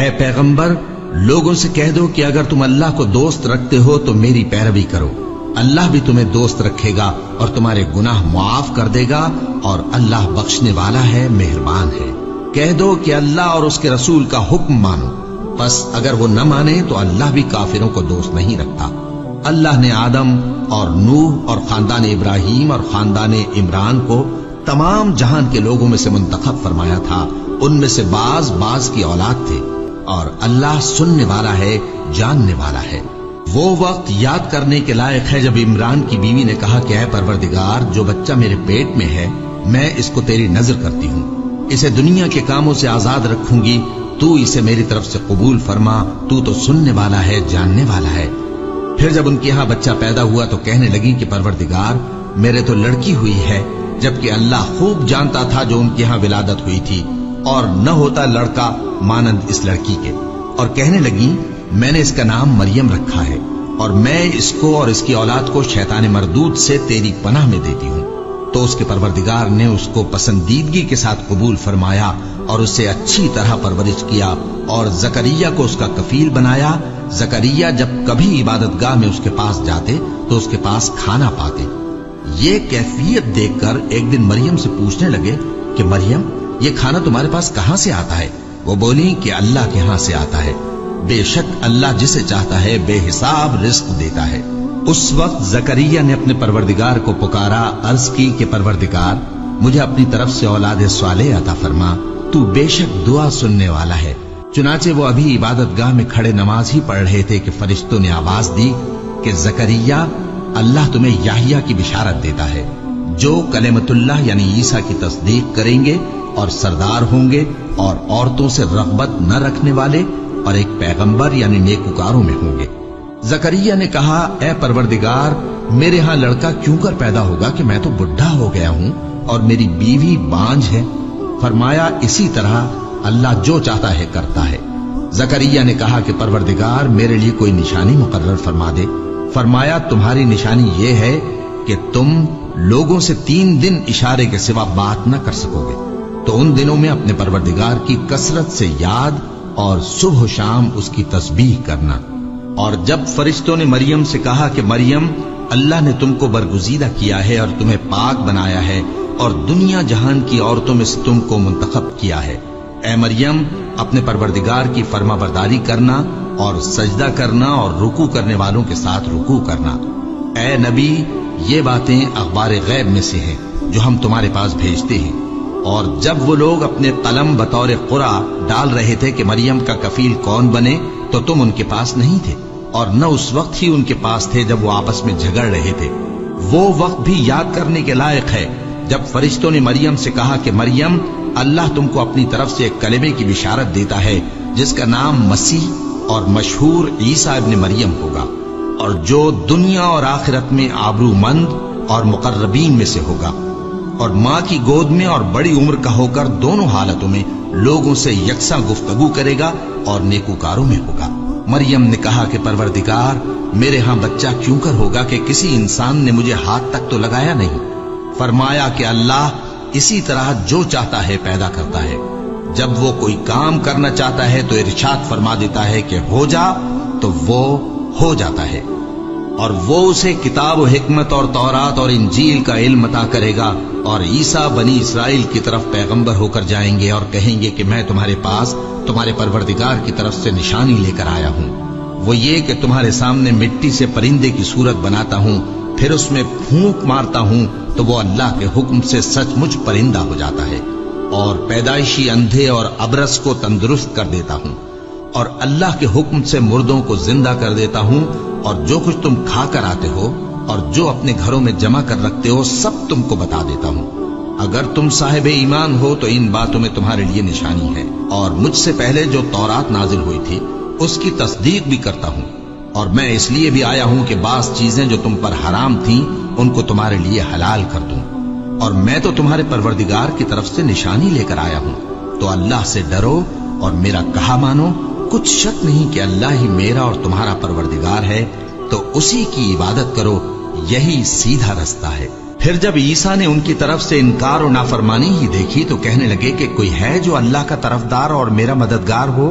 اے پیغمبر لوگوں سے کہہ دو کہ اگر تم اللہ کو دوست رکھتے ہو تو میری پیروی کرو، اللہ بھی تمہیں دوست رکھے گا اور تمہارے گناہ معاف کر دے گا، اور اللہ بخشنے والا ہے، مہربان ہے۔ کہہ دو کہ اللہ اور اس کے رسول کا حکم مانو، پس اگر وہ نہ مانے تو اللہ بھی کافروں کو دوست نہیں رکھتا۔ اللہ نے آدم اور نوح اور خاندان ابراہیم اور خاندان عمران کو تمام جہان کے لوگوں میں سے منتخب فرمایا تھا، ان میں سے بعض بعض کی اولاد تھے، اور اللہ سننے والا ہے، جاننے والا ہے۔ وہ وقت یاد کرنے کے لائق ہے جب عمران کی بیوی نے کہا کہ اے پروردگار، جو بچہ میرے پیٹ میں ہے میں اس کو تیری نذر کرتی ہوں، اسے دنیا کے کاموں سے آزاد رکھوں گی، تو اسے میری طرف سے قبول فرما، تو سننے والا ہے، جاننے والا ہے۔ پھر جب ان کے یہاں بچہ پیدا ہوا تو کہنے لگی کہ پروردگار میرے تو لڑکی ہوئی ہے، جبکہ اللہ خوب جانتا تھا جو ان کے یہاں ولادت ہوئی تھی، اور نہ ہوتا لڑکا مانند اس لڑکی کے۔ اور کہنے لگی میں نے اس کا نام مریم رکھا ہے، اور میں اس کو اور اس کی اولاد کو شیطان مردود سے تیری پناہ میں دیتی ہوں۔ تو اس کے پروردگار نے اس کو پسندیدگی کے ساتھ قبول فرمایا اور اسے اچھی طرح پرورش کیا، اور زکریا کو اس کا کفیل بنایا۔ زکریا جب کبھی عبادت گاہ میں اس کے پاس جاتے تو اس کے پاس کھانا پاتے۔ یہ کیفیت دیکھ کر ایک دن مریم سے پوچھنے لگے کہ مریم یہ کھانا تمہارے پاس کہاں سے آتا ہے؟ وہ بولی کہ اللہ کے ہاں سے آتا ہے، بے شک اللہ جسے چاہتا ہے بے حساب رزق دیتا ہے۔ اس وقت زکریا نے اپنے پروردگار کو پکارا، عرض کی کہ پروردگار مجھے اپنی طرف سے اولاد صالح عطا فرما، تو بے شک دعا سننے والا ہے۔ چنانچہ وہ ابھی عبادت گاہ میں کھڑے نماز ہی پڑھ رہے تھے کہ فرشتوں نے آواز دی کہ زکریا اللہ تمہیں یحییٰ کی بشارت دیتا ہے، جو کلمۃ اللہ یعنی عیسیٰ کی تصدیق کریں گے اور سردار ہوں گے، اور عورتوں سے رغبت نہ رکھنے والے، اور ایک پیغمبر یعنی نیکوکاروں میں ہوں گے۔ زکریا نے کہا اے پروردگار میرے ہاں لڑکا کیوں کر پیدا ہوگا کہ میں تو بڈھا ہو گیا ہوں اور میری بیوی بانجھ ہے۔ فرمایا اسی طرح اللہ جو چاہتا ہے کرتا ہے۔ زکریا نے کہا کہ پروردگار میرے لیے کوئی نشانی مقرر فرما دے۔ فرمایا تمہاری نشانی یہ ہے کہ تم لوگوں سے 3 دن اشارے کے سوا بات نہ کر سکو گے، تو ان دنوں میں اپنے پروردگار کی کثرت سے یاد اور صبح و شام اس کی تسبیح کرنا۔ اور جب فرشتوں نے مریم سے کہا کہ مریم اللہ نے تم کو برگزیدہ کیا ہے اور تمہیں پاک بنایا ہے اور دنیا جہان کی عورتوں میں سے تم کو منتخب کیا ہے، اے مریم اپنے پروردگار کی فرما برداری کرنا اور سجدہ کرنا اور رکوع کرنے والوں کے ساتھ رکوع کرنا۔ اے نبی یہ باتیں اخبار غیب میں سے ہیں جو ہم تمہارے پاس بھیجتے ہیں۔ اور جب وہ لوگ اپنے قلم بطور قرعہ ڈال رہے تھے کہ مریم کا کفیل کون بنے تو تم ان کے پاس نہیں تھے، اور نہ اس وقت ہی ان کے پاس تھے جب وہ آپس میں جھگڑ رہے تھے۔ وہ وقت بھی یاد کرنے کے لائق ہے جب فرشتوں نے مریم سے کہا کہ مریم اللہ تم کو اپنی طرف سے ایک کلمے کی بشارت دیتا ہے جس کا نام مسیح اور مشہور عیسیٰ ابن مریم ہوگا، اور جو دنیا اور آخرت میں آبرو مند اور مقربین میں سے ہوگا، اور ماں کی گود میں اور بڑی عمر کا ہو کر دونوں حالتوں میں لوگوں سے یکساں گفتگو کرے گا اور نیکوکاروں میں ہوگا۔ مریم نے کہا کہ پروردگار میرے ہاں بچہ کیوں کر ہوگا کہ کسی انسان نے مجھے ہاتھ تک تو لگایا نہیں۔ فرمایا کہ اللہ اسی طرح جو چاہتا ہے پیدا کرتا ہے، جب وہ کوئی کام کرنا چاہتا ہے تو ارشاد فرما دیتا ہے کہ ہو جا تو وہ ہو جاتا ہے، اور وہ اسے کتاب و حکمت اور تورات اور انجیل کا علم عطا کرے گا، اور عیسیٰ بنی اسرائیل کی طرف پیغمبر ہو کر جائیں گے اور کہیں گے کہ میں تمہارے پاس تمہارے پروردگار کی طرف سے نشانی لے کر آیا ہوں، وہ یہ کہ تمہارے سامنے مٹی سے پرندے کی صورت بناتا ہوں، پھر اس میں پھونک مارتا ہوں تو وہ اللہ کے حکم سے سچ مچ پرندہ ہو جاتا ہے، اور پیدائشی اندھے اور ابرص کو تندرست کر دیتا ہوں، اور اللہ کے حکم سے مردوں کو زندہ کر دیتا ہوں، اور جو کچھ تم کھا کر آتے ہو اور جو اپنے گھروں میں جمع کر رکھتے ہو سب تم کو بتا دیتا ہوں۔ اگر تم صاحب ایمان ہو تو ان باتوں میں تمہارے لیے نشانی ہے، اور مجھ سے پہلے جو تورات نازل ہوئی تھی اس کی تصدیق بھی کرتا ہوں، اور میں اس لیے بھی آیا ہوں کہ بعض چیزیں جو تم پر حرام تھیں ان کو تمہارے لیے حلال کر دوں، اور میں تو تمہارے پروردگار کی طرف سے نشانی لے کر آیا ہوں، تو اللہ سے ڈرو اور میرا کہا مانو۔ کچھ شک نہیں کہ اللہ ہی میرا اور تمہارا پروردگار ہے، تو اسی کی عبادت کرو، یہی سیدھا رستہ ہے۔ پھر جب عیسیٰ نے ان کی طرف سے انکار و نافرمانی ہی دیکھی تو کہنے لگے کہ کوئی ہے جو اللہ کا طرفدار اور میرا مددگار ہو؟